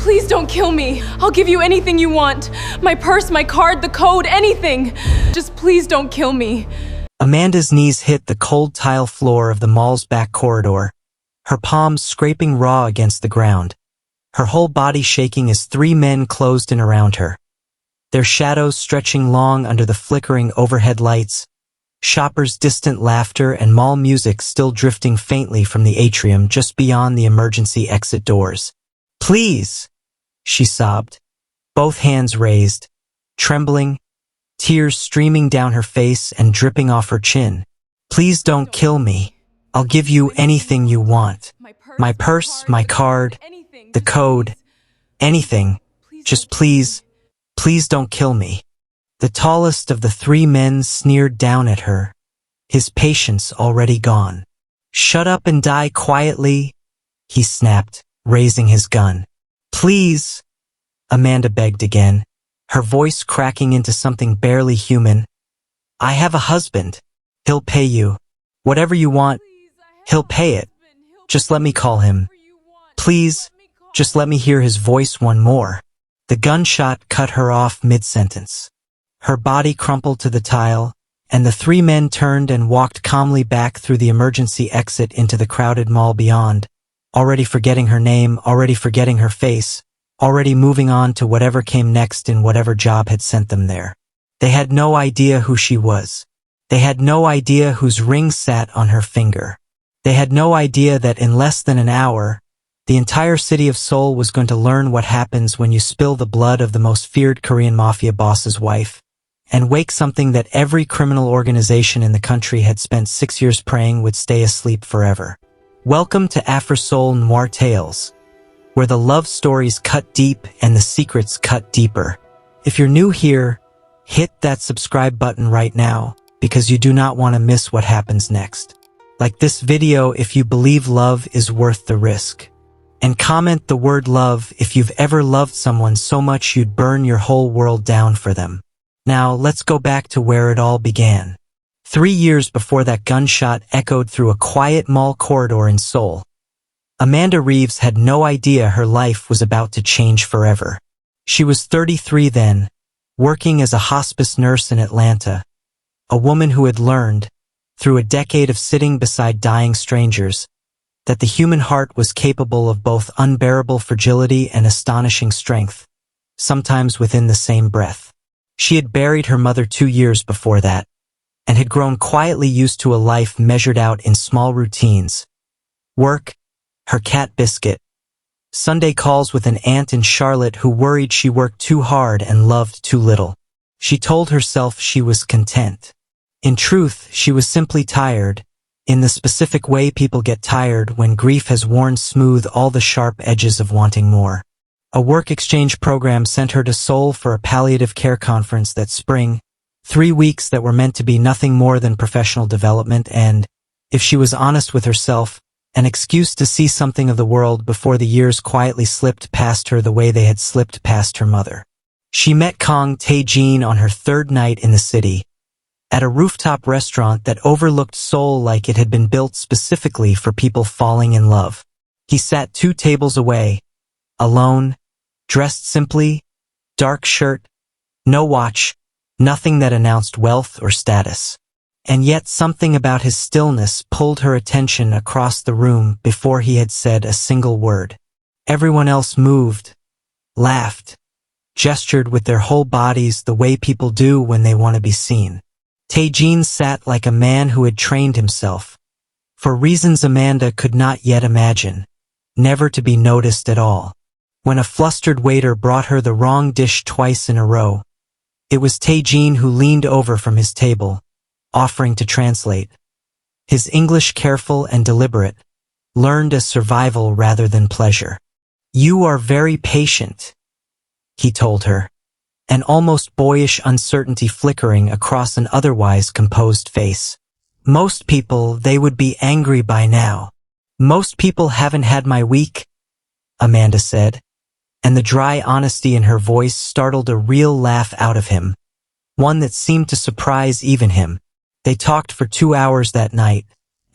Please don't kill me. I'll give you anything you want. My purse, my card, the code, anything. Just please don't kill me. Amanda's knees hit the cold tile floor of the mall's back corridor, her palms scraping raw against the ground, her whole body shaking as three men closed in around her, their shadows stretching long under the flickering overhead lights, shoppers' distant laughter and mall music still drifting faintly from the atrium just beyond the emergency exit doors. "Please," she sobbed, both hands raised, trembling, tears streaming down her face and dripping off her chin. "Please don't kill me. I'll give you anything you want. My purse, my card, the code, anything. Just please don't kill me." The tallest of the three men sneered down at her, his patience already gone. "Shut up and die quietly," he snapped, raising his gun. "Please," Amanda begged again, her voice cracking into something barely human. "I have a husband. He'll pay you. Whatever you want, he'll pay it. Just let me call him. Please, just let me hear his voice one more." The gunshot cut her off mid-sentence. Her body crumpled to the tile, and the three men turned and walked calmly back through the emergency exit into the crowded mall beyond, already forgetting her name, already forgetting her face, already moving on to whatever came next in whatever job had sent them there. They had no idea who she was. They had no idea whose ring sat on her finger. They had no idea that in less than an hour, the entire city of Seoul was going to learn what happens when you spill the blood of the most feared Korean Mafia boss's wife, and wake something that every criminal organization in the country had spent 6 years praying would stay asleep forever. Welcome to Afro-Seoul Noir Tales, where the love stories cut deep and the secrets cut deeper. If you're new here, hit that subscribe button right now, because you do not want to miss what happens next. Like this video if you believe love is worth the risk. And comment the word love if you've ever loved someone so much you'd burn your whole world down for them. Now, let's go back to where it all began. 3 years before that gunshot echoed through a quiet mall corridor in Seoul, Amanda Reeves had no idea her life was about to change forever. She was 33 then, working as a hospice nurse in Atlanta, a woman who had learned, through a decade of sitting beside dying strangers, that the human heart was capable of both unbearable fragility and astonishing strength, sometimes within the same breath. She had buried her mother 2 years before that, and had grown quietly used to a life measured out in small routines. Work, her cat Biscuit, Sunday calls with an aunt in Charlotte who worried she worked too hard and loved too little. She told herself she was content. In truth, she was simply tired, in the specific way people get tired when grief has worn smooth all the sharp edges of wanting more. A work exchange program sent her to Seoul for a palliative care conference that spring, 3 weeks that were meant to be nothing more than professional development and, if she was honest with herself, an excuse to see something of the world before the years quietly slipped past her the way they had slipped past her mother. She met Kong Tae-jin on her third night in the city, at a rooftop restaurant that overlooked Seoul like it had been built specifically for people falling in love. He sat 2 tables away, alone, dressed simply, dark shirt, no watch, nothing that announced wealth or status. And yet something about his stillness pulled her attention across the room before he had said a single word. Everyone else moved, laughed, gestured with their whole bodies the way people do when they want to be seen. Tae-jin sat like a man who had trained himself, for reasons Amanda could not yet imagine, never to be noticed at all. When a flustered waiter brought her the wrong dish twice in a row, it was Tae-jin who leaned over from his table, offering to translate. His English careful and deliberate, learned as survival rather than pleasure. "You are very patient," he told her, an almost boyish uncertainty flickering across an otherwise composed face. "Most people, they would be angry by now. Most people haven't had my week," Amanda said, and the dry honesty in her voice startled a real laugh out of him, one that seemed to surprise even him. They talked for 2 hours that night,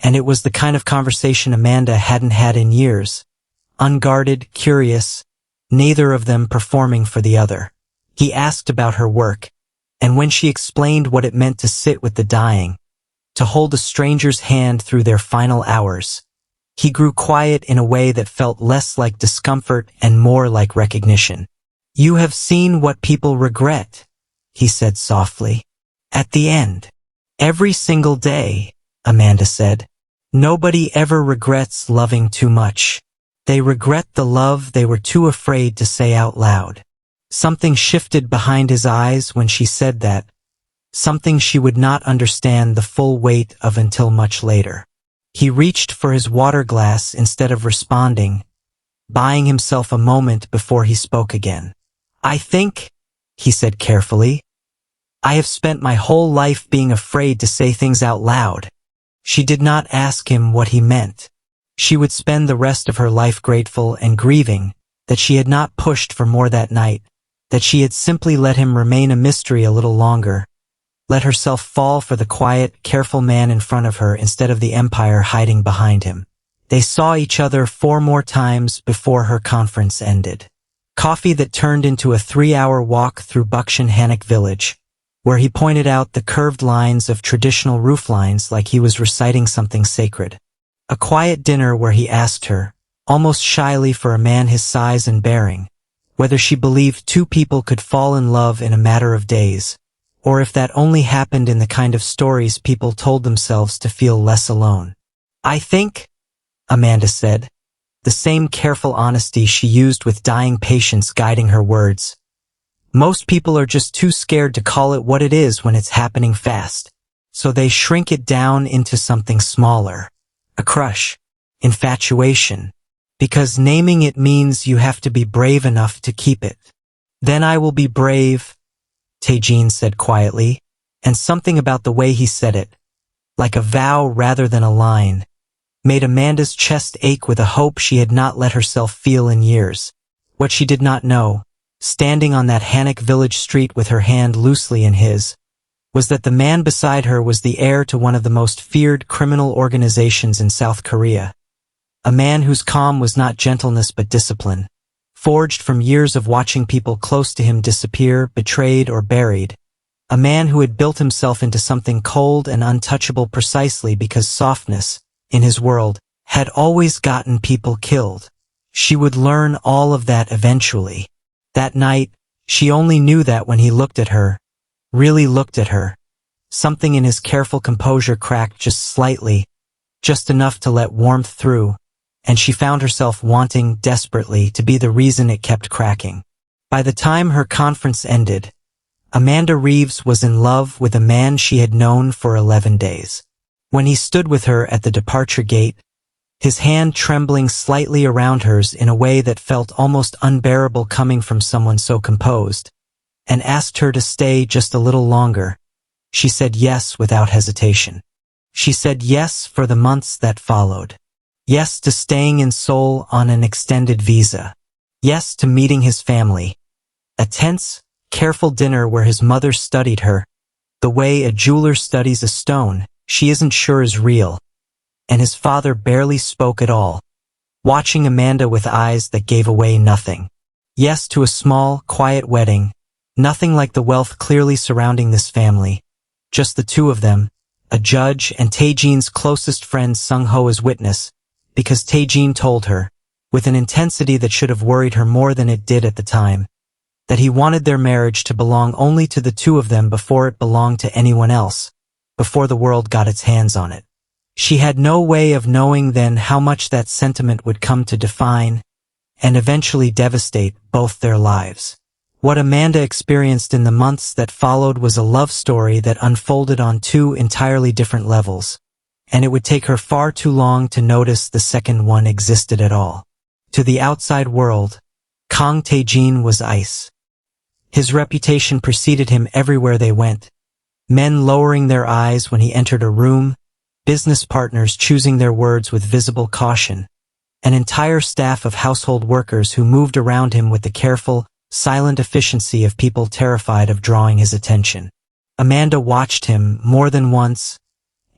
and it was the kind of conversation Amanda hadn't had in years. Unguarded, curious, neither of them performing for the other. He asked about her work, and when she explained what it meant to sit with the dying, to hold a stranger's hand through their final hours, he grew quiet in a way that felt less like discomfort and more like recognition. "You have seen what people regret," he said softly. "At the end. Every single day," Amanda said. "Nobody ever regrets loving too much. They regret the love they were too afraid to say out loud." Something shifted behind his eyes when she said that, something she would not understand the full weight of until much later. He reached for his water glass instead of responding, buying himself a moment before he spoke again. "I think," he said carefully, "I have spent my whole life being afraid to say things out loud." She did not ask him what he meant. She would spend the rest of her life grateful and grieving that she had not pushed for more that night, that she had simply let him remain a mystery a little longer, let herself fall for the quiet, careful man in front of her instead of the empire hiding behind him. They saw each other 4 more times before her conference ended. Coffee that turned into a 3-hour walk through Buckshin-Hannock village, where he pointed out the curved lines of traditional rooflines like he was reciting something sacred. A quiet dinner where he asked her, almost shyly for a man his size and bearing, whether she believed 2 people could fall in love in a matter of days, or if that only happened in the kind of stories people told themselves to feel less alone. "I think," Amanda said, the same careful honesty she used with dying patients guiding her words, "most people are just too scared to call it what it is when it's happening fast, so they shrink it down into something smaller, a crush, infatuation, because naming it means you have to be brave enough to keep it." "Then I will be brave," Tae-jin said quietly, and something about the way he said it, like a vow rather than a line, made Amanda's chest ache with a hope she had not let herself feel in years. What she did not know, standing on that Hannock village street with her hand loosely in his, was that the man beside her was the heir to one of the most feared criminal organizations in South Korea. A man whose calm was not gentleness but discipline, forged from years of watching people close to him disappear, betrayed, or buried. A man who had built himself into something cold and untouchable precisely because softness, in his world, had always gotten people killed. She would learn all of that eventually. That night, she only knew that when he looked at her, really looked at her, something in his careful composure cracked just slightly, just enough to let warmth through, and she found herself wanting desperately to be the reason it kept cracking. By the time her conference ended, Amanda Reeves was in love with a man she had known for 11 days. When he stood with her at the departure gate, his hand trembling slightly around hers in a way that felt almost unbearable coming from someone so composed, and asked her to stay just a little longer, she said yes without hesitation. She said yes for the months that followed. Yes to staying in Seoul on an extended visa. Yes to meeting his family. A tense, careful dinner where his mother studied her, the way a jeweler studies a stone she isn't sure is real, and his father barely spoke at all, watching Amanda with eyes that gave away nothing. Yes to a small, quiet wedding, nothing like the wealth clearly surrounding this family, just the 2 of them, a judge and Tae-jin's closest friend Sung-ho as witness, because Tae-jin told her, with an intensity that should have worried her more than it did at the time, that he wanted their marriage to belong only to the 2 of them before it belonged to anyone else, before the world got its hands on it. She had no way of knowing then how much that sentiment would come to define, and eventually devastate, both their lives. What Amanda experienced in the months that followed was a love story that unfolded on 2 entirely different levels, and it would take her far too long to notice the second one existed at all. To the outside world, Kang Tae-jin was ice. His reputation preceded him everywhere they went, men lowering their eyes when he entered a room, business partners choosing their words with visible caution, an entire staff of household workers who moved around him with the careful, silent efficiency of people terrified of drawing his attention. Amanda watched him more than once,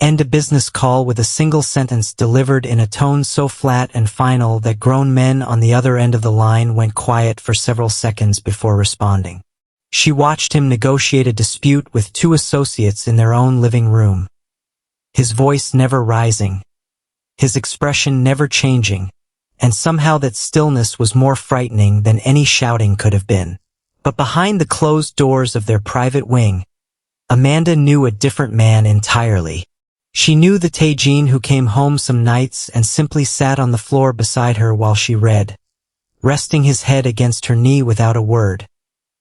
end a business call with a single sentence delivered in a tone so flat and final that grown men on the other end of the line went quiet for several seconds before responding. She watched him negotiate a dispute with two associates in their own living room. His voice never rising, his expression never changing, and somehow that stillness was more frightening than any shouting could have been. But behind the closed doors of their private wing, Amanda knew a different man entirely. She knew the Tae-jin who came home some nights and simply sat on the floor beside her while she read, resting his head against her knee without a word,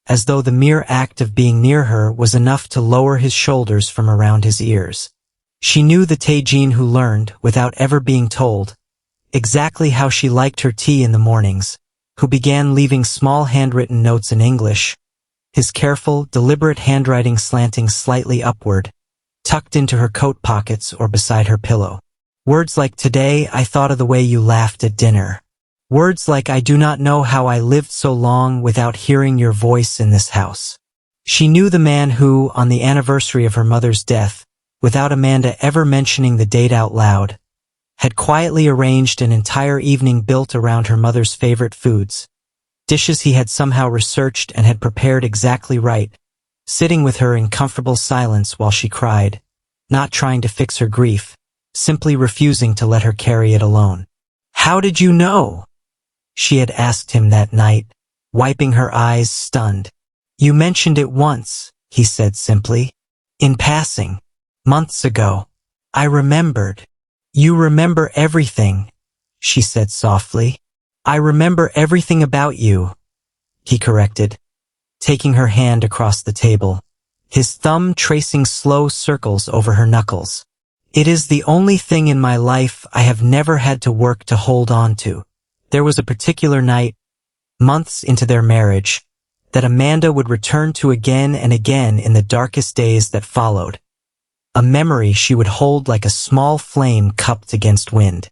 as though the mere act of being near her was enough to lower his shoulders from around his ears. She knew the Tae-jin who learned, without ever being told, exactly how she liked her tea in the mornings, who began leaving small handwritten notes in English, his careful, deliberate handwriting slanting slightly upward, tucked into her coat pockets or beside her pillow. Words like, "Today I thought of the way you laughed at dinner." Words like, "I do not know how I lived so long without hearing your voice in this house." She knew the man who, on the anniversary of her mother's death, without Amanda ever mentioning the date out loud, had quietly arranged an entire evening built around her mother's favorite foods, dishes he had somehow researched and had prepared exactly right, sitting with her in comfortable silence while she cried, not trying to fix her grief, simply refusing to let her carry it alone. "How did you know?" she had asked him that night, wiping her eyes, stunned. "You mentioned it once," he said simply. "In passing. Months ago. I remembered." "You remember everything," she said softly. "I remember everything about you," he corrected, taking her hand across the table, his thumb tracing slow circles over her knuckles. "It is the only thing in my life I have never had to work to hold on to." There was a particular night, months into their marriage, that Amanda would return to again and again in the darkest days that followed. A memory she would hold like a small flame cupped against wind.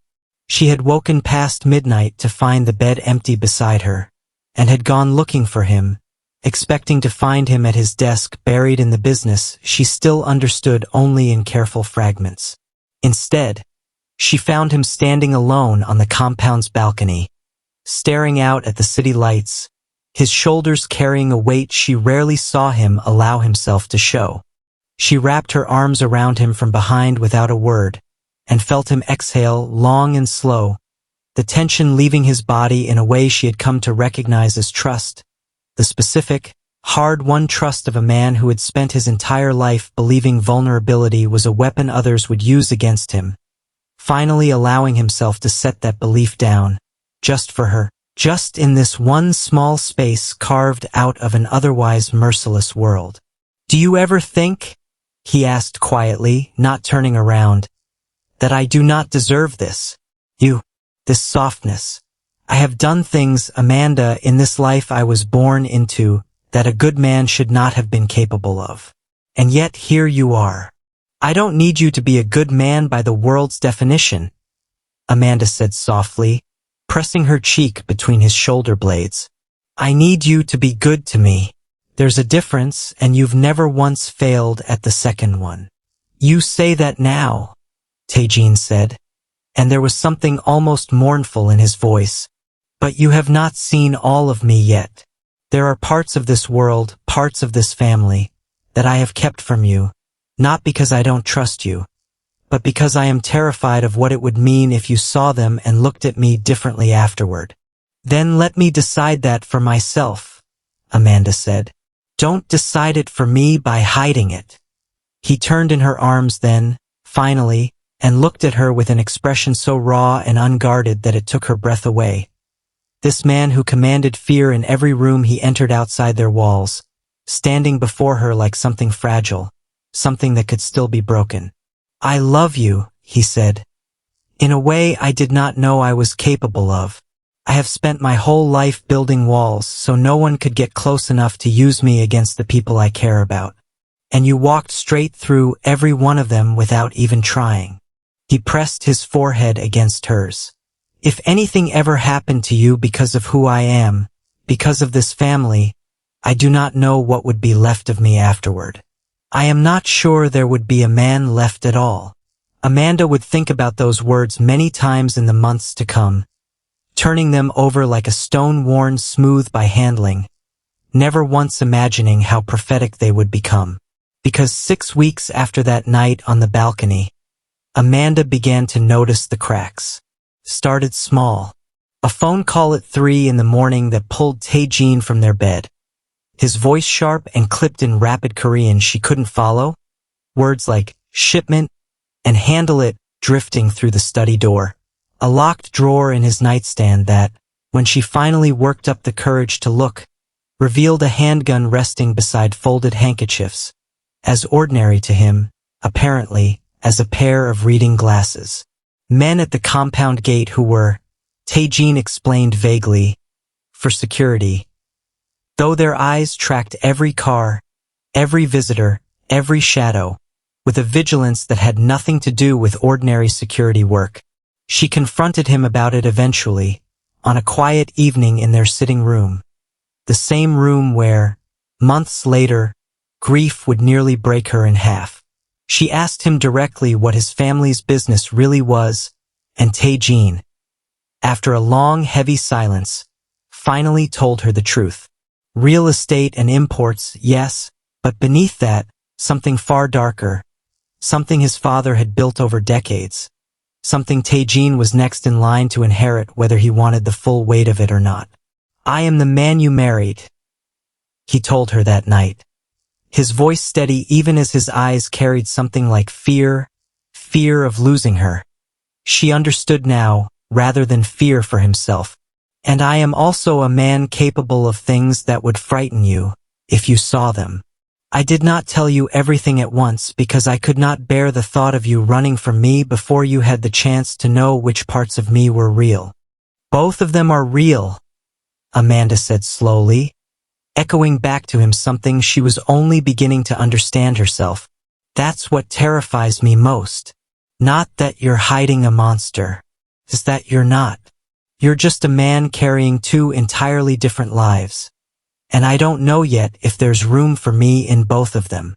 She had woken past midnight to find the bed empty beside her, and had gone looking for him, expecting to find him at his desk buried in the business she still understood only in careful fragments. Instead, she found him standing alone on the compound's balcony, staring out at the city lights, his shoulders carrying a weight she rarely saw him allow himself to show. She wrapped her arms around him from behind without a word, and felt him exhale long and slow, the tension leaving his body in a way she had come to recognize as trust, the specific, hard-won trust of a man who had spent his entire life believing vulnerability was a weapon others would use against him, finally allowing himself to set that belief down, just for her, just in this one small space carved out of an otherwise merciless world. "Do you ever think," he asked quietly, not turning around, "that I do not deserve this? This softness. I have done things, Amanda, in this life I was born into, that a good man should not have been capable of. And yet here you are. I don't need you to be a good man by the world's definition," Amanda said softly, pressing her cheek between his shoulder blades. "I need you to be good to me. There's a difference, and you've never once failed at the second one." "You say that now," Tae-jin said, and there was something almost mournful in his voice. "But you have not seen all of me yet. There are parts of this world, parts of this family, that I have kept from you, not because I don't trust you, but because I am terrified of what it would mean if you saw them and looked at me differently afterward." "Then let me decide that for myself," Amanda said. "Don't decide it for me by hiding it." He turned in her arms then, finally, and looked at her with an expression so raw and unguarded that it took her breath away. This man who commanded fear in every room he entered outside their walls, standing before her like something fragile, something that could still be broken. "I love you," he said, "in a way I did not know I was capable of. I have spent my whole life building walls so no one could get close enough to use me against the people I care about. And you walked straight through every one of them without even trying." He pressed his forehead against hers. "If anything ever happened to you because of who I am, because of this family, I do not know what would be left of me afterward. I am not sure there would be a man left at all." Amanda would think about those words many times in the months to come, turning them over like a stone worn smooth by handling, never once imagining how prophetic they would become. Because 6 weeks after that night on the balcony, Amanda began to notice the cracks. Started small. A phone call at 3 in the morning that pulled Tae-jin from their bed. His voice sharp and clipped in rapid Korean she couldn't follow. Words like shipment and handle it drifting through the study door. A locked drawer in his nightstand that, when she finally worked up the courage to look, revealed a handgun resting beside folded handkerchiefs, as ordinary to him, apparently, as a pair of reading glasses. Men at the compound gate who were, Tae-jin explained vaguely, for security. Though their eyes tracked every car, every visitor, every shadow, with a vigilance that had nothing to do with ordinary security work. She confronted him about it eventually, on a quiet evening in their sitting room. The same room where, months later, grief would nearly break her in half. She asked him directly what his family's business really was, and Tae-jin, after a long, heavy silence, finally told her the truth. Real estate and imports, yes, but beneath that, something far darker, something his father had built over decades, something Tae-jin was next in line to inherit whether he wanted the full weight of it or not. "I am the man you married," he told her that night. His voice steady even as his eyes carried something like fear of losing her. She understood now, rather than fear for himself. "And I am also a man capable of things that would frighten you, if you saw them. I did not tell you everything at once because I could not bear the thought of you running from me before you had the chance to know which parts of me were real." "Both of them are real," Amanda said slowly, echoing back to him something she was only beginning to understand herself. "That's what terrifies me most. Not that you're hiding a monster. It's that you're not. You're just a man carrying two entirely different lives. And I don't know yet if there's room for me in both of them.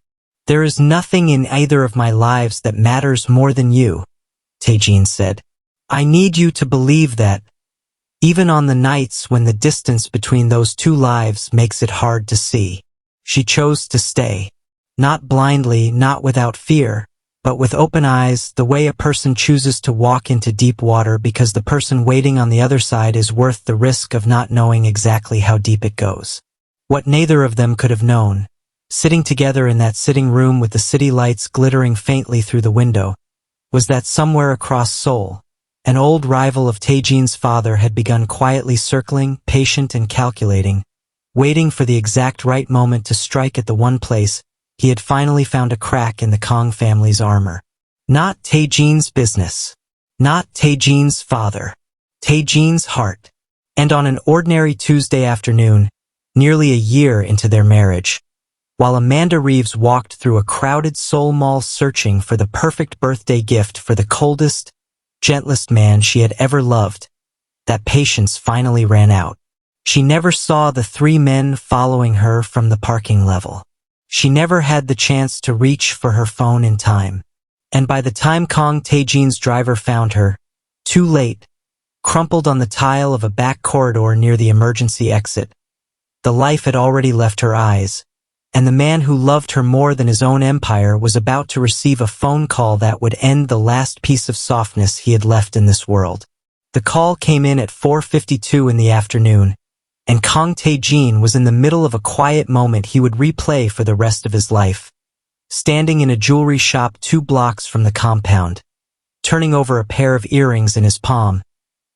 There is nothing in either of my lives that matters more than you," Tae-jin said. "I need you to believe that, even on the nights when the distance between those two lives makes it hard to see." She chose to stay. Not blindly, not without fear, but with open eyes, the way a person chooses to walk into deep water because the person waiting on the other side is worth the risk of not knowing exactly how deep it goes. What neither of them could have known, sitting together in that sitting room with the city lights glittering faintly through the window, was that somewhere across Seoul, an old rival of Tae-jin's father had begun quietly circling, patient and calculating, waiting for the exact right moment to strike at the one place he had finally found a crack in the Kong family's armor. Not Tae-jin's business. Not Tae-jin's father. Tae-jin's heart. And on an ordinary Tuesday afternoon, nearly a year into their marriage, while Amanda Reeves walked through a crowded Seoul mall searching for the perfect birthday gift for the coldest, gentlest man she had ever loved, that patience finally ran out. She never saw the three men following her from the parking level. She never had the chance to reach for her phone in time. And by the time Kong Tae-jin's driver found her, too late, crumpled on the tile of a back corridor near the emergency exit, the life had already left her eyes, and the man who loved her more than his own empire was about to receive a phone call that would end the last piece of softness he had left in this world. The call came in at 4:52 in the afternoon, and Kong Tae-jin was in the middle of a quiet moment he would replay for the rest of his life, standing in a jewelry shop 2 blocks from the compound, turning over a pair of earrings in his palm,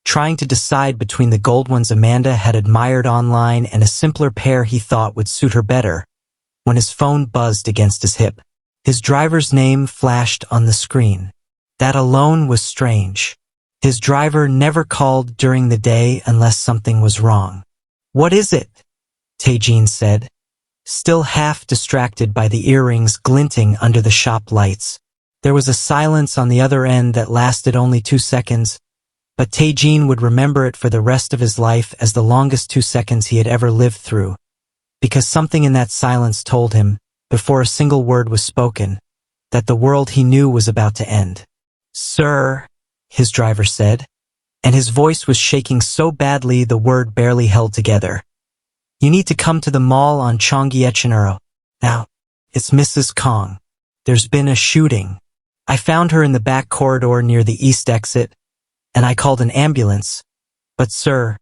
trying to decide between the gold ones Amanda had admired online and a simpler pair he thought would suit her better, when his phone buzzed against his hip. His driver's name flashed on the screen. That alone was strange. His driver never called during the day unless something was wrong. "What is it?" Tae-jin said, still half distracted by the earrings glinting under the shop lights. There was a silence on the other end that lasted only 2 seconds, but Tae-jin would remember it for the rest of his life as the longest 2 seconds he had ever lived through, because something in that silence told him, before a single word was spoken, that the world he knew was about to end. Sir, his driver said, and his voice was shaking so badly the word barely held together. You need to come to the mall on Cheonggyecheonero. Now, it's Mrs. Kong. There's been a shooting. I found her in the back corridor near the east exit, and I called an ambulance. But sir,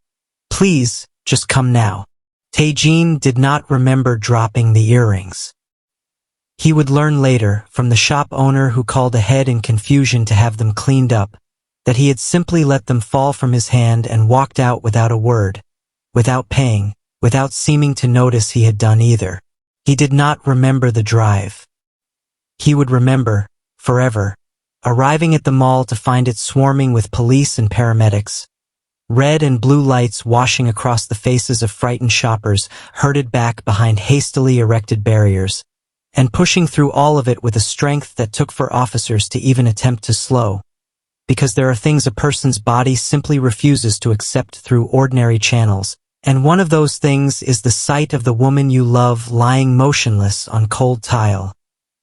please, just come now. Tae-jin did not remember dropping the earrings. He would learn later, from the shop owner who called ahead in confusion to have them cleaned up, that he had simply let them fall from his hand and walked out without a word, without paying, without seeming to notice he had done either. He did not remember the drive. He would remember, forever, arriving at the mall to find it swarming with police and paramedics. Red and blue lights washing across the faces of frightened shoppers herded back behind hastily erected barriers, and pushing through all of it with a strength that took for officers to even attempt to slow. Because there are things a person's body simply refuses to accept through ordinary channels, and one of those things is the sight of the woman you love lying motionless on cold tile,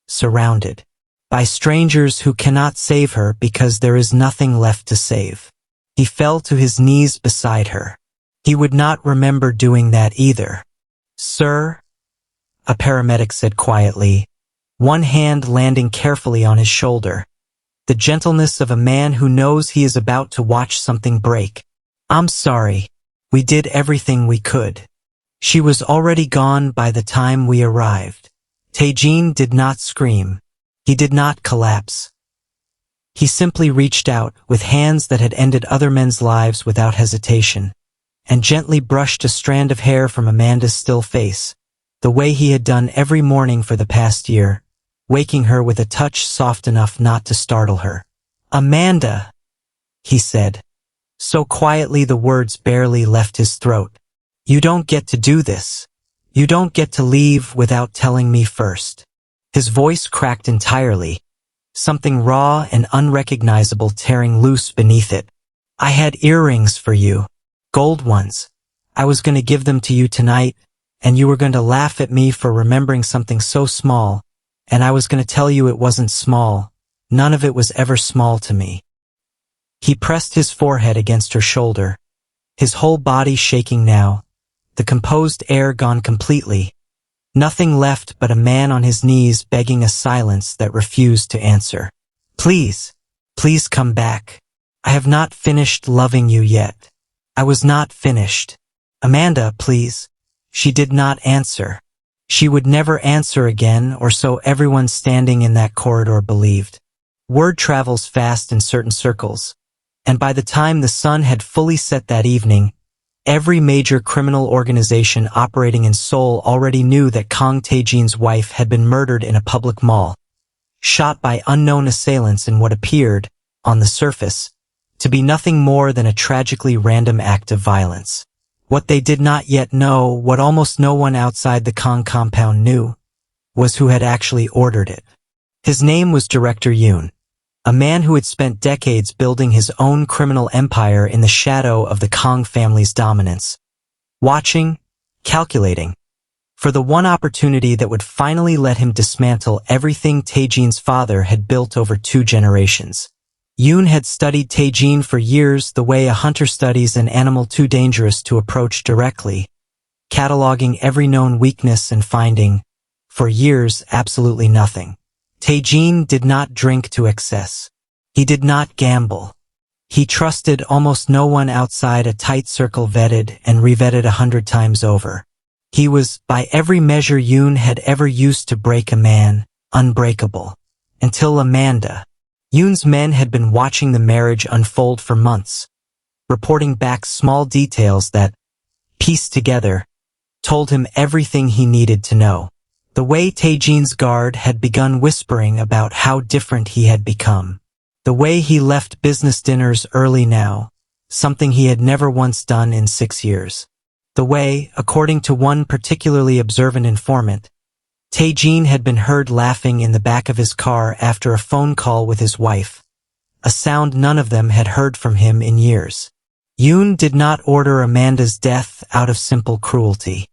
surrounded by strangers who cannot save her because there is nothing left to save. He fell to his knees beside her. He would not remember doing that either. Sir, a paramedic said quietly, one hand landing carefully on his shoulder. The gentleness of a man who knows he is about to watch something break. I'm sorry. We did everything we could. She was already gone by the time we arrived. Tae-jin did not scream. He did not collapse. He simply reached out with hands that had ended other men's lives without hesitation, and gently brushed a strand of hair from Amanda's still face, the way he had done every morning for the past year, waking her with a touch soft enough not to startle her. Amanda, he said, so quietly the words barely left his throat. You don't get to do this. You don't get to leave without telling me first. His voice cracked entirely, something raw and unrecognizable tearing loose beneath it. I had earrings for you, gold ones. I was going to give them to you tonight, and you were going to laugh at me for remembering something so small, and I was going to tell you it wasn't small. None of it was ever small to me. He pressed his forehead against her shoulder, his whole body shaking now, the composed air gone completely, nothing left but a man on his knees begging a silence that refused to answer. Please, please come back. I have not finished loving you yet. I was not finished. Amanda, please. She did not answer. She would never answer again, or so everyone standing in that corridor believed. Word travels fast in certain circles, and by the time the sun had fully set that evening, every major criminal organization operating in Seoul already knew that Kang Tae-jin's wife had been murdered in a public mall, shot by unknown assailants in what appeared, on the surface, to be nothing more than a tragically random act of violence. What they did not yet know, what almost no one outside the Kang compound knew, was who had actually ordered it. His name was Director Yoon, a man who had spent decades building his own criminal empire in the shadow of the Kang family's dominance, watching, calculating, for the one opportunity that would finally let him dismantle everything Tae-jin's father had built over 2 generations. Yoon had studied Tae-jin for years the way a hunter studies an animal too dangerous to approach directly, cataloging every known weakness and finding, for years, absolutely nothing. Tae-jin did not drink to excess. He did not gamble. He trusted almost no one outside a tight circle vetted and revetted 100 times over. He was, by every measure Yoon had ever used to break a man, unbreakable. Until Amanda. Yoon's men had been watching the marriage unfold for months, reporting back small details that, pieced together, told him everything he needed to know. The way Tae-jin's guard had begun whispering about how different he had become. The way he left business dinners early now, something he had never once done in 6 years. The way, according to one particularly observant informant, Tae-jin had been heard laughing in the back of his car after a phone call with his wife, a sound none of them had heard from him in years. Yoon did not order Amanda's death out of simple cruelty.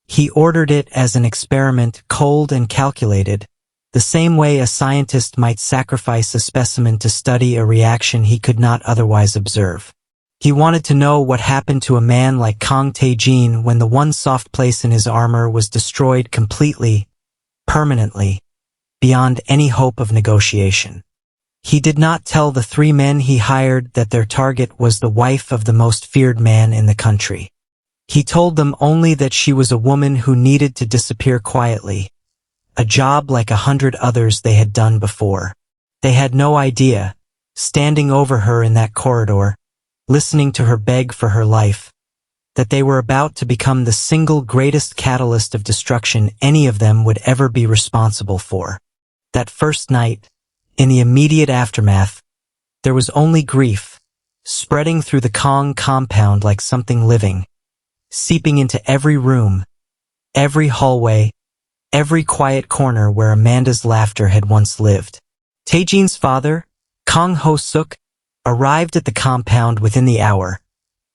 He ordered it as an experiment, cold and calculated, the same way a scientist might sacrifice a specimen to study a reaction he could not otherwise observe. He wanted to know what happened to a man like Kang Tae-jin when the one soft place in his armor was destroyed completely, permanently, beyond any hope of negotiation. He did not tell the 3 men he hired that their target was the wife of the most feared man in the country. He told them only that she was a woman who needed to disappear quietly, a job like 100 others they had done before. They had no idea, standing over her in that corridor, listening to her beg for her life, that they were about to become the single greatest catalyst of destruction any of them would ever be responsible for. That first night, in the immediate aftermath, there was only grief, spreading through the Kang compound like something living, seeping into every room, every hallway, every quiet corner where Amanda's laughter had once lived. Tae-jin's father, Kang Ho-suk, arrived at the compound within the hour,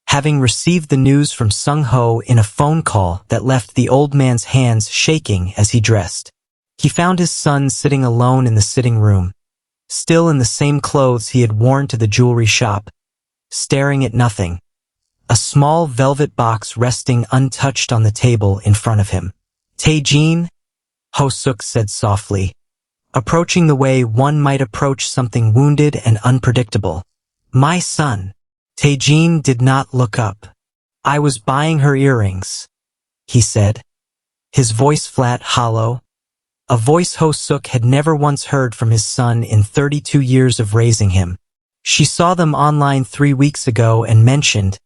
having received the news from Sung-ho in a phone call that left the old man's hands shaking as he dressed. He found his son sitting alone in the sitting room, still in the same clothes he had worn to the jewelry shop, staring at nothing, a small velvet box resting untouched on the table in front of him. "Tae-jin," Ho-suk said softly, approaching the way one might approach something wounded and unpredictable. "My son." Tae-jin did not look up. "I was buying her earrings," he said, his voice flat, hollow, a voice Ho-suk had never once heard from his son in 32 years of raising him. She saw them online 3 weeks ago and mentioned,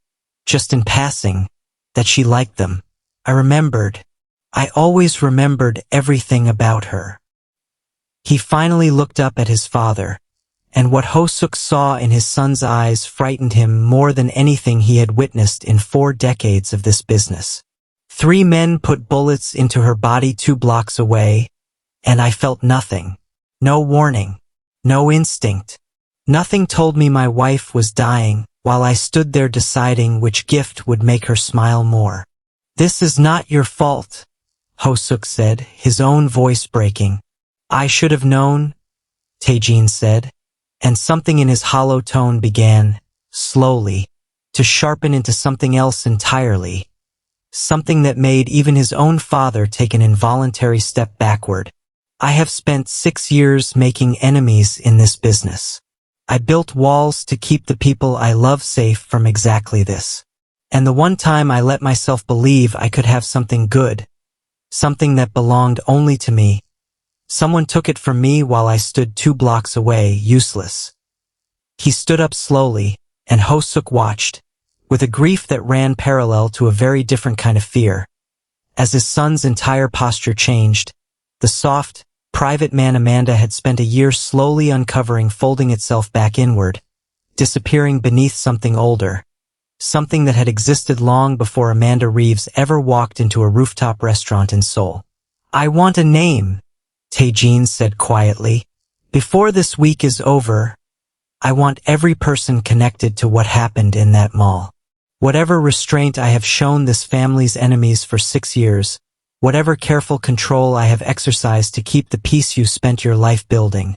just in passing, that she liked them. I remembered. I always remembered everything about her. He finally looked up at his father, and what Ho-suk saw in his son's eyes frightened him more than anything he had witnessed in 4 decades of this business. 3 men put bullets into her body 2 blocks away, and I felt nothing. No warning. No instinct. Nothing told me my wife was dying while I stood there deciding which gift would make her smile more. "This is not your fault," Ho-suk said, his own voice breaking. "I should have known," Tae-jin said, and something in his hollow tone began, slowly, to sharpen into something else entirely, something that made even his own father take an involuntary step backward. "I have spent 6 years making enemies in this business. I built walls to keep the people I love safe from exactly this. And the one time I let myself believe I could have something good, something that belonged only to me, someone took it from me while I stood 2 blocks away, useless." He stood up slowly, and Ho-suk watched, with a grief that ran parallel to a very different kind of fear. As his son's entire posture changed, the soft, private man Amanda had spent a year slowly uncovering folding itself back inward, disappearing beneath something older, something that had existed long before Amanda Reeves ever walked into a rooftop restaurant in Seoul. "I want a name," Tae-jin said quietly. "Before this week is over, I want every person connected to what happened in that mall. Whatever restraint I have shown this family's enemies for 6 years, whatever careful control I have exercised to keep the peace you spent your life building,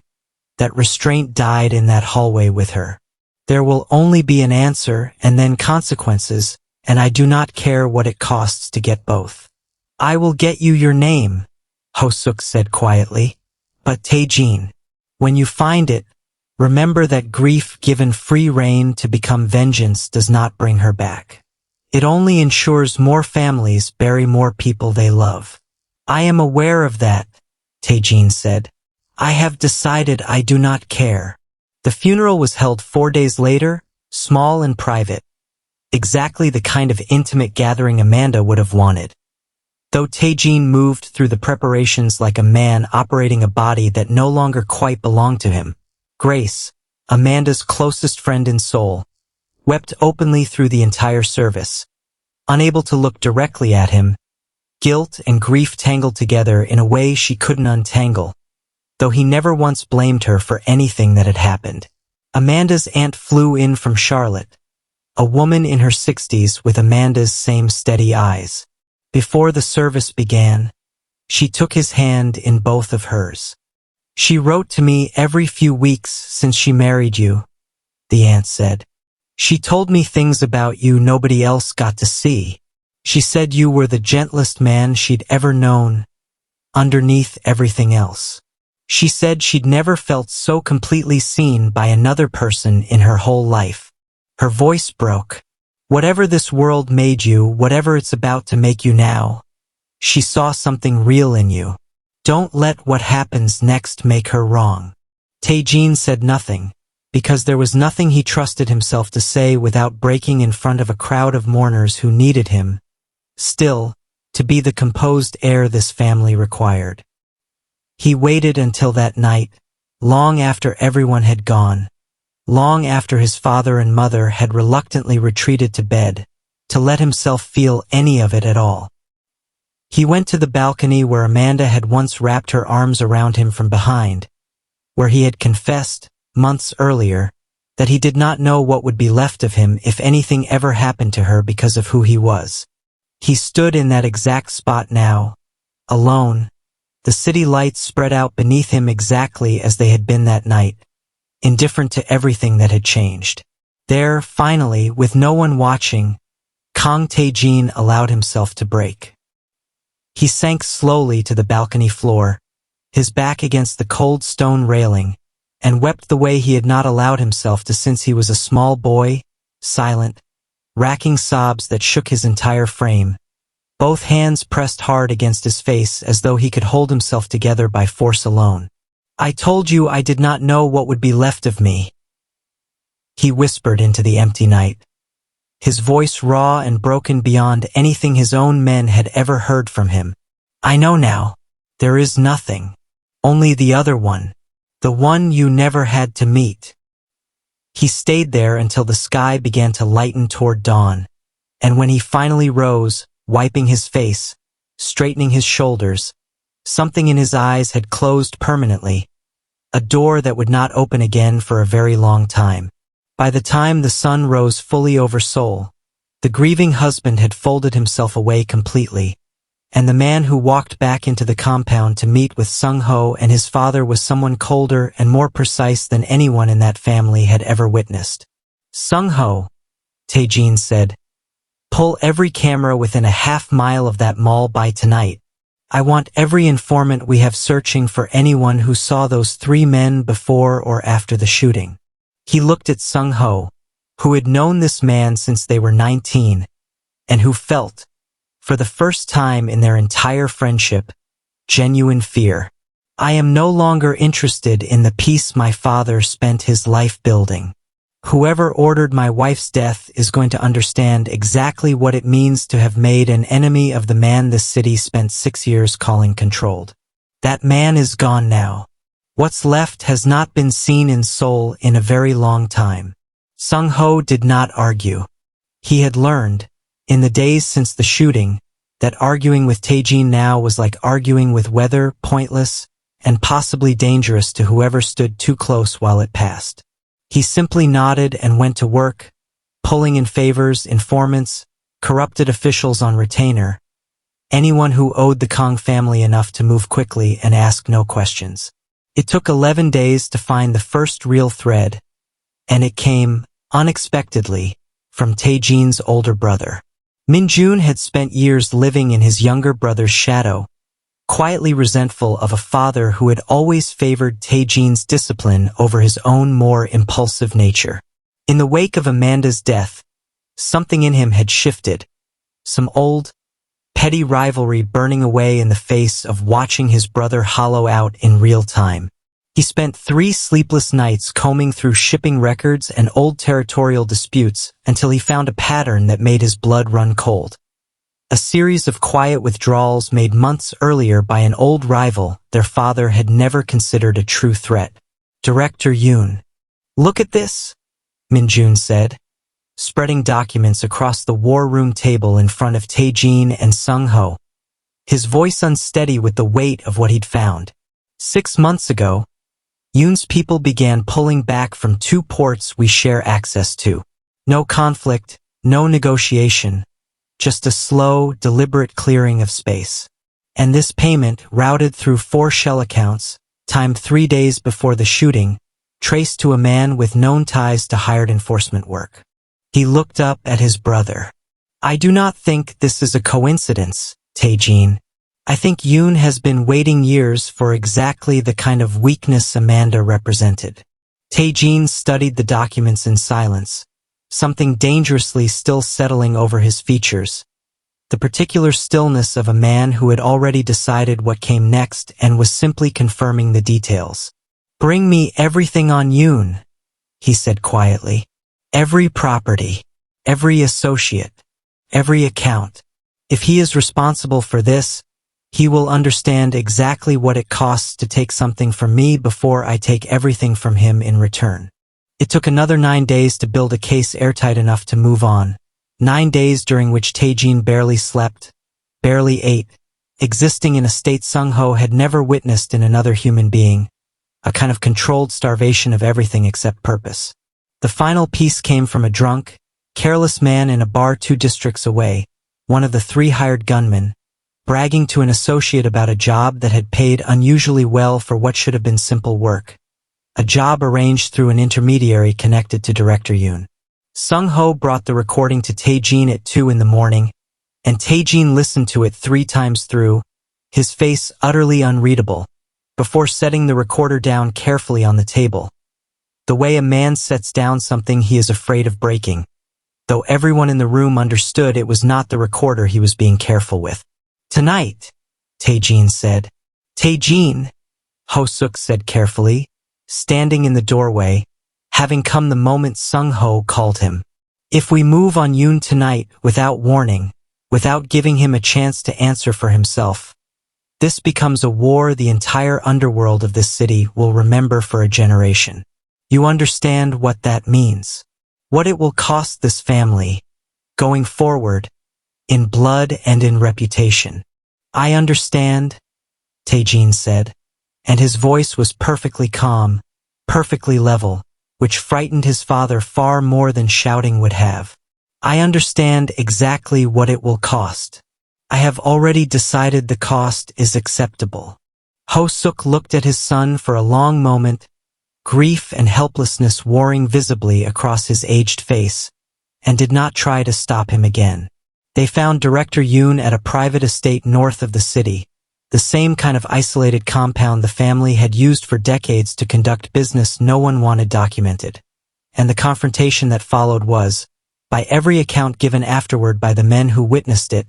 that restraint died in that hallway with her. There will only be an answer and then consequences, and I do not care what it costs to get both." "I will get you your name," Ho-suk said quietly. "But Tae-jin, when you find it, remember that grief given free rein to become vengeance does not bring her back. It only ensures more families bury more people they love." "I am aware of that," Tae-jin said. "I have decided I do not care." The funeral was held 4 days later, small and private, exactly the kind of intimate gathering Amanda would have wanted. Though Tae-jin moved through the preparations like a man operating a body that no longer quite belonged to him, Grace, Amanda's closest friend in Seoul, wept openly through the entire service, unable to look directly at him, guilt and grief tangled together in a way she couldn't untangle, though he never once blamed her for anything that had happened. Amanda's aunt flew in from Charlotte, a woman in her 60s with Amanda's same steady eyes. Before the service began, she took his hand in both of hers. She wrote to me every few weeks since she married you, the aunt said. She told me things about you nobody else got to see. She said you were the gentlest man she'd ever known, underneath everything else. She said she'd never felt so completely seen by another person in her whole life. Her voice broke. Whatever this world made you, whatever it's about to make you now, she saw something real in you. Don't let what happens next make her wrong. Tae-jin said nothing, because there was nothing he trusted himself to say without breaking in front of a crowd of mourners who needed him, still, to be the composed heir this family required. He waited until that night, long after everyone had gone, long after his father and mother had reluctantly retreated to bed, to let himself feel any of it at all. He went to the balcony where Amanda had once wrapped her arms around him from behind, where he had confessed, months earlier, that he did not know what would be left of him if anything ever happened to her because of who he was. He stood in that exact spot now, alone, the city lights spread out beneath him exactly as they had been that night, indifferent to everything that had changed. There, finally, with no one watching, Kang Tae-jin allowed himself to break. He sank slowly to the balcony floor, his back against the cold stone railing, and wept the way he had not allowed himself to since he was a small boy, silent, racking sobs that shook his entire frame, both hands pressed hard against his face as though he could hold himself together by force alone. I told you I did not know what would be left of me, he whispered into the empty night, his voice raw and broken beyond anything his own men had ever heard from him. I know now. There is nothing. Only the other one. The one you never had to meet. He stayed there until the sky began to lighten toward dawn, and when he finally rose, wiping his face, straightening his shoulders, something in his eyes had closed permanently, a door that would not open again for a very long time. By the time the sun rose fully over Seoul, the grieving husband had folded himself away completely, and the man who walked back into the compound to meet with Sung-ho and his father was someone colder and more precise than anyone in that family had ever witnessed. Sung-ho, Tae-jin said, pull every camera within a half-mile of that mall by tonight. I want every informant we have searching for anyone who saw those 3 men before or after the shooting. He looked at Sung-ho, who had known this man since they were 19, and who felt, for the first time in their entire friendship, genuine fear. I am no longer interested in the peace my father spent his life building. Whoever ordered my wife's death is going to understand exactly what it means to have made an enemy of the man this city spent 6 years calling controlled. That man is gone now. What's left has not been seen in Seoul in a very long time. Sung-ho did not argue. He had learned, in the days since the shooting, that arguing with Tae-jin now was like arguing with weather, pointless, and possibly dangerous to whoever stood too close while it passed. He simply nodded and went to work, pulling in favors, informants, corrupted officials on retainer, anyone who owed the Kang family enough to move quickly and ask no questions. It took 11 days to find the first real thread, and it came, unexpectedly, from Tae-jin's older brother. Min-jun had spent years living in his younger brother's shadow, quietly resentful of a father who had always favored Tae-jin's discipline over his own more impulsive nature. In the wake of Amanda's death, something in him had shifted, some old, petty rivalry burning away in the face of watching his brother hollow out in real time. He spent 3 sleepless nights combing through shipping records and old territorial disputes until he found a pattern that made his blood run cold. A series of quiet withdrawals made months earlier by an old rival their father had never considered a true threat. Director Yoon. Look at this, Min-jun said, spreading documents across the war room table in front of Tae-jin and Sung-ho, his voice unsteady with the weight of what he'd found. 6 months ago, Yoon's people began pulling back from 2 ports we share access to. No conflict, no negotiation, just a slow, deliberate clearing of space. And this payment, routed through 4 shell accounts, timed 3 days before the shooting, traced to a man with known ties to hired enforcement work. He looked up at his brother. I do not think this is a coincidence, Tae-jin. I think Yoon has been waiting years for exactly the kind of weakness Amanda represented. Tae-jin studied the documents in silence, something dangerously still settling over his features. The particular stillness of a man who had already decided what came next and was simply confirming the details. Bring me everything on Yoon, he said quietly. Every property, every associate, every account. If he is responsible for this, he will understand exactly what it costs to take something from me before I take everything from him in return. It took another 9 days to build a case airtight enough to move on. 9 days during which Tae-jin barely slept, barely ate, existing in a state Sung-ho had never witnessed in another human being, a kind of controlled starvation of everything except purpose. The final piece came from a drunk, careless man in a bar 2 districts away, one of the 3 hired gunmen, bragging to an associate about a job that had paid unusually well for what should have been simple work. A job arranged through an intermediary connected to Director Yoon. Sung-ho brought the recording to Tae-jin at 2 in the morning, and Tae-jin listened to it 3 times through, his face utterly unreadable, before setting the recorder down carefully on the table. The way a man sets down something he is afraid of breaking, though everyone in the room understood it was not the recorder he was being careful with. Tonight, Tae-jin said. Tae-jin, Ho-suk said carefully, standing in the doorway, having come the moment Sung-ho called him. If we move on Yoon tonight without warning, without giving him a chance to answer for himself, this becomes a war the entire underworld of this city will remember for a generation. You understand what that means? What it will cost this family, going forward, in blood and in reputation. I understand, Tae-jin said, and his voice was perfectly calm, perfectly level, which frightened his father far more than shouting would have. I understand exactly what it will cost. I have already decided the cost is acceptable. Ho-suk looked at his son for a long moment, grief and helplessness warring visibly across his aged face, and did not try to stop him again. They found Director Yoon at a private estate north of the city, the same kind of isolated compound the family had used for decades to conduct business no one wanted documented. And the confrontation that followed was, by every account given afterward by the men who witnessed it,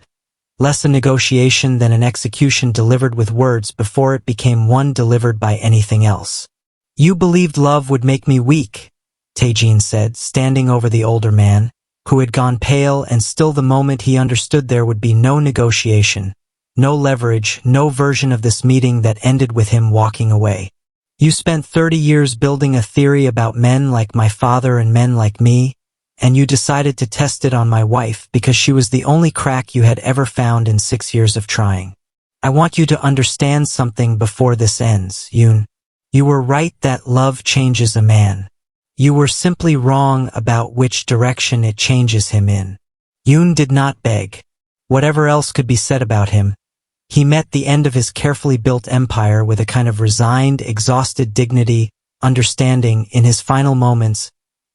less a negotiation than an execution delivered with words before it became one delivered by anything else. You believed love would make me weak, Tae-jin said, standing over the older man, who had gone pale, and still the moment he understood there would be no negotiation, no leverage, no version of this meeting that ended with him walking away. You spent 30 years building a theory about men like my father and men like me, and you decided to test it on my wife because she was the only crack you had ever found in 6 years of trying. I want you to understand something before this ends, Yoon. You were right that love changes a man. You were simply wrong about which direction it changes him in. Yoon did not beg. Whatever else could be said about him, he met the end of his carefully built empire with a kind of resigned, exhausted dignity, understanding, in his final moments,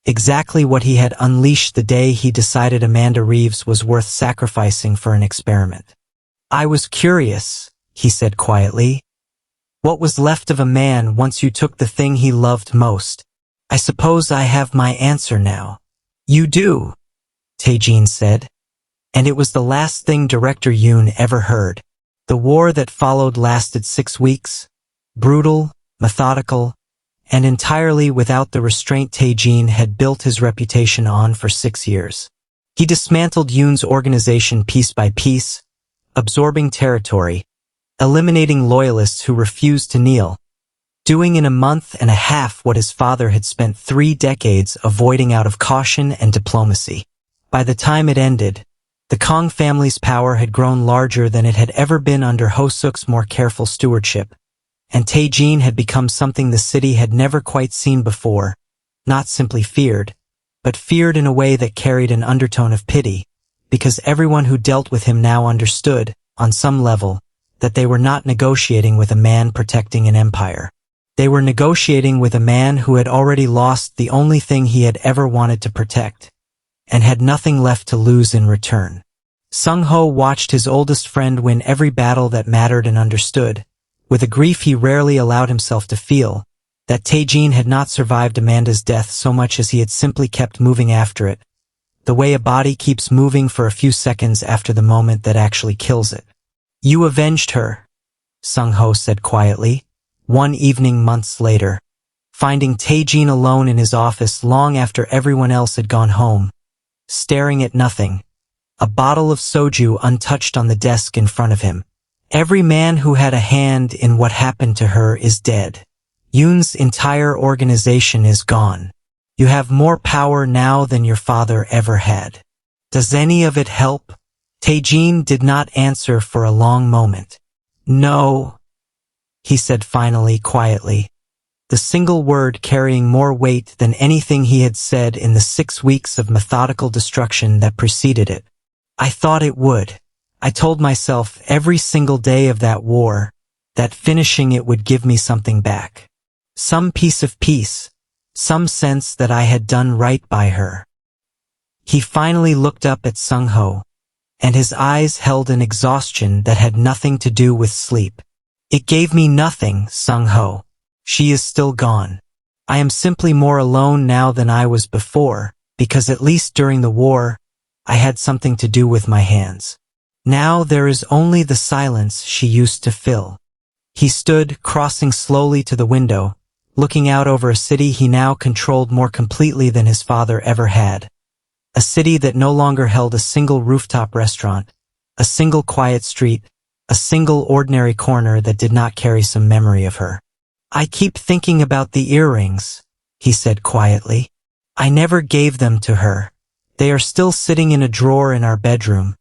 exactly what he had unleashed the day he decided Amanda Reeves was worth sacrificing for an experiment. I was curious, he said quietly. What was left of a man once you took the thing he loved most? I suppose I have my answer now. You do, Tae-jin said. And it was the last thing Director Yoon ever heard. The war that followed lasted 6 weeks, brutal, methodical, and entirely without the restraint Tae-jin had built his reputation on for 6 years. He dismantled Yoon's organization piece by piece, absorbing territory, eliminating loyalists who refused to kneel, doing in a month and a half what his father had spent 3 decades avoiding out of caution and diplomacy. By the time it ended, the Kong family's power had grown larger than it had ever been under Ho-suk's more careful stewardship, and Tae-jin had become something the city had never quite seen before, not simply feared, but feared in a way that carried an undertone of pity, because everyone who dealt with him now understood, on some level, that they were not negotiating with a man protecting an empire. They were negotiating with a man who had already lost the only thing he had ever wanted to protect, and had nothing left to lose in return. Sung-ho watched his oldest friend win every battle that mattered and understood, with a grief he rarely allowed himself to feel, that Tae-jin had not survived Amanda's death so much as he had simply kept moving after it, the way a body keeps moving for a few seconds after the moment that actually kills it. "You avenged her," Sung-ho said quietly, one evening months later, finding Tae-jin alone in his office long after everyone else had gone home, staring at nothing, a bottle of soju untouched on the desk in front of him. "Every man who had a hand in what happened to her is dead. Yoon's entire organization is gone. You have more power now than your father ever had. Does any of it help?" Tae-jin did not answer for a long moment. "No," he said finally, quietly, the single word carrying more weight than anything he had said in the 6 weeks of methodical destruction that preceded it. "I thought it would. I told myself every single day of that war that finishing it would give me something back. Some piece of peace, some sense that I had done right by her." He finally looked up at Sung-ho, and his eyes held an exhaustion that had nothing to do with sleep. "It gave me nothing, Sung-ho. She is still gone. I am simply more alone now than I was before, because at least during the war, I had something to do with my hands. Now there is only the silence she used to fill." He stood, crossing slowly to the window, looking out over a city he now controlled more completely than his father ever had. A city that no longer held a single rooftop restaurant, a single quiet street, a single ordinary corner that did not carry some memory of her. "I keep thinking about the earrings," he said quietly. "I never gave them to her. They are still sitting in a drawer in our bedroom,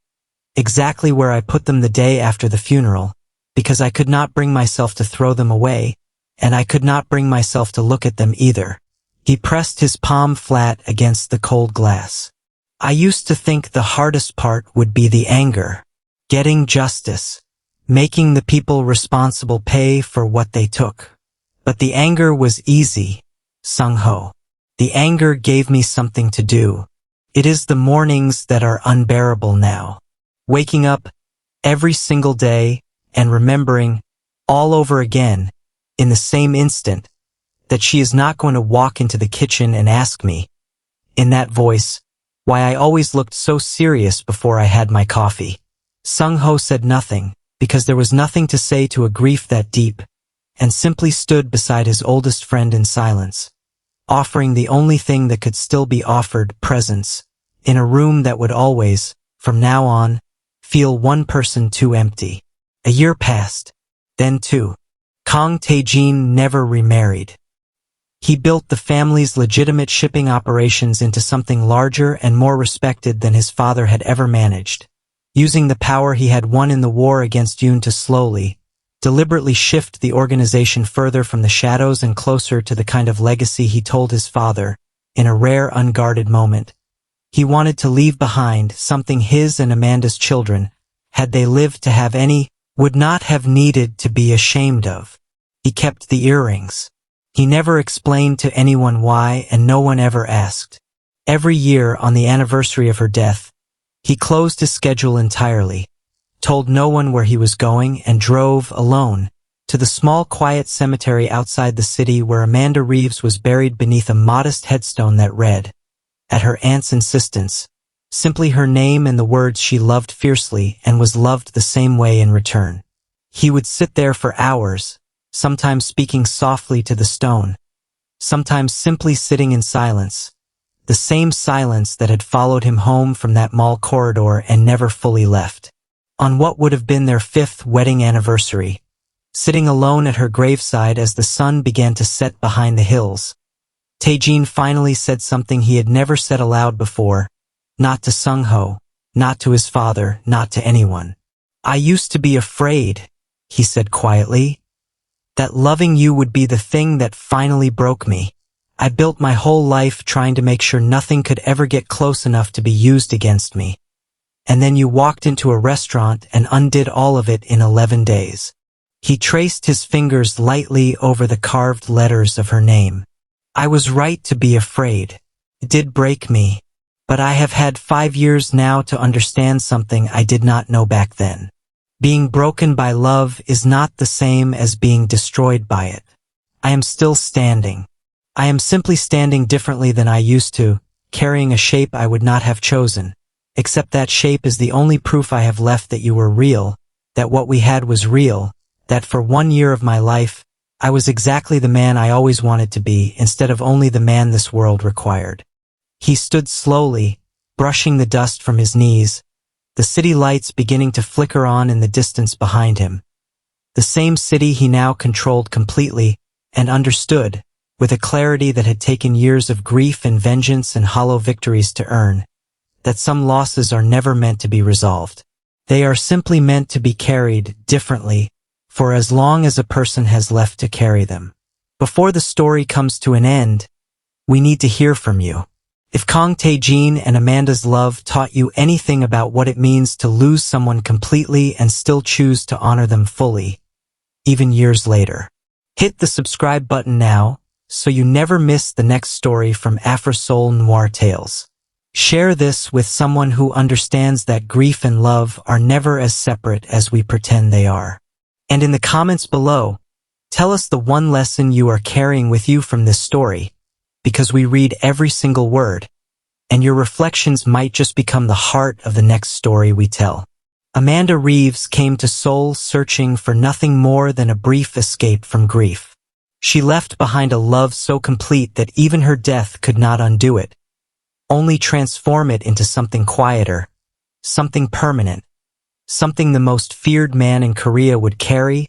exactly where I put them the day after the funeral, because I could not bring myself to throw them away, and I could not bring myself to look at them either." He pressed his palm flat against the cold glass. "I used to think the hardest part would be the anger, getting justice, making the people responsible pay for what they took. But the anger was easy, Sung-ho. The anger gave me something to do. It is the mornings that are unbearable now. Waking up every single day and remembering all over again, in the same instant, that she is not going to walk into the kitchen and ask me, in that voice, why I always looked so serious before I had my coffee." Sung-ho said nothing, because there was nothing to say to a grief that deep, and simply stood beside his oldest friend in silence, offering the only thing that could still be offered, presence, in a room that would always, from now on, feel one person too empty. A year passed, then two. Kang Tae-jin never remarried. He built the family's legitimate shipping operations into something larger and more respected than his father had ever managed, using the power he had won in the war against Yoon to slowly, deliberately shift the organization further from the shadows and closer to the kind of legacy he told his father, in a rare unguarded moment, he wanted to leave behind, something his and Amanda's children, had they lived to have any, would not have needed to be ashamed of. He kept the earrings. He never explained to anyone why, and no one ever asked. Every year on the anniversary of her death, he closed his schedule entirely, told no one where he was going, and drove, alone, to the small quiet cemetery outside the city where Amanda Reeves was buried beneath a modest headstone that read, at her aunt's insistence, simply her name and the words she loved fiercely and was loved the same way in return. He would sit there for hours, sometimes speaking softly to the stone, sometimes simply sitting in silence, the same silence that had followed him home from that mall corridor and never fully left. On what would have been their 5th wedding anniversary, sitting alone at her graveside as the sun began to set behind the hills, Tae-jin finally said something he had never said aloud before, not to Sung-ho, not to his father, not to anyone. "I used to be afraid," he said quietly, "that loving you would be the thing that finally broke me. I built my whole life trying to make sure nothing could ever get close enough to be used against me. And then you walked into a restaurant and undid all of it in 11 days. He traced his fingers lightly over the carved letters of her name. I was right to be afraid. It did break me. But I have had 5 years now to understand something I did not know back then. Being broken by love is not the same as being destroyed by it. I am still standing. I am simply standing differently than I used to, carrying a shape I would not have chosen. Except that shape is the only proof I have left that you were real, that what we had was real, that for 1 year of my life, I was exactly the man I always wanted to be instead of only the man this world required. He stood slowly, brushing the dust from his knees, the city lights beginning to flicker on in the distance behind him. The same city he now controlled completely and understood, with a clarity that had taken years of grief and vengeance and hollow victories to earn, that some losses are never meant to be resolved. They are simply meant to be carried differently for as long as a person has left to carry them. Before the story comes to an end, we need to hear from you. If Kong Tae-jin and Amanda's love taught you anything about what it means to lose someone completely and still choose to honor them fully, even years later, hit the subscribe button now so you never miss the next story from Afro-Seoul Noir Tales. Share this with someone who understands that grief and love are never as separate as we pretend they are. And in the comments below, tell us the one lesson you are carrying with you from this story, because we read every single word, and your reflections might just become the heart of the next story we tell. Amanda Reeves came to Seoul searching for nothing more than a brief escape from grief. She left behind a love so complete that even her death could not undo it, only transform it into something quieter, something permanent, something the most feared man in Korea would carry,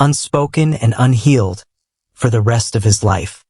unspoken and unhealed, for the rest of his life.